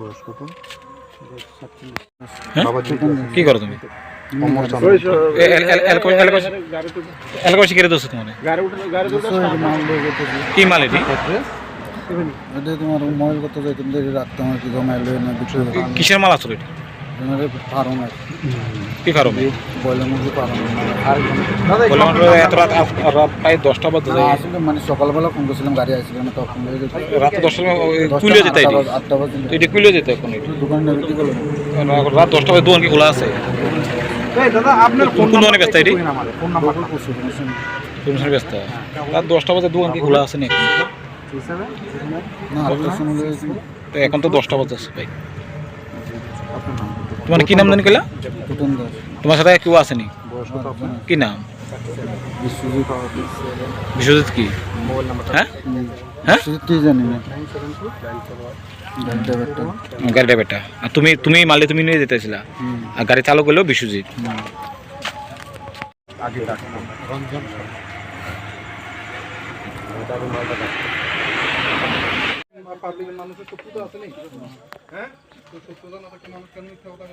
বয়স কত? কি করো তুমি? এলাকা শিখে দোষ তোমার কি মাল এটি? তোমার মোবাইল কত যাইতাম রাখতাম আর কি জমাইল না বিক্রি কিসের মাল আসলে এটা? ফার্ম আর কি ফার্মে? বয়লার মুরগি ফার্ম। এত রাত প্রায় 10টা বাজে আসলে মানে সকালবেলা ফোন করছিলাম, গাড়ি আসছিল না তখন রাত 10টার কুলিয়ে যেতে 8টা বাজে এটি কুলিয়ে যেতে এখন দোকানে নেবে কি করলো রাত 10টা বাজে দোকান কি খোলা আছে? দাদা আপনার কোন দোকানে ব্যস্ত এটি? ফোন নাম্বার ব্যস্ত রাত 10টা বাজে দোকান কি খোলা আছে নাকি? না তো এখন তো 10টা বাজে আছে ভাই। তোমার কি নাম জানি কেলা? তোমার সাথে কেউ আসেনি? কি নাম? বিশ্বজিৎ কি? হ্যাঁ হ্যাঁ জানি না গাড়ি ড্রাইভারটা। আর তুমি মারলে তুমি নিয়ে যেতেছিলা আর গাড়ি চালক হলো বিশ্বজিৎ। পাবলিকের মানুষের শত্রুতা আছে নাকি? হ্যাঁ শত্রুতা না থাকলে মানুষ কেন মিথ্যা কথা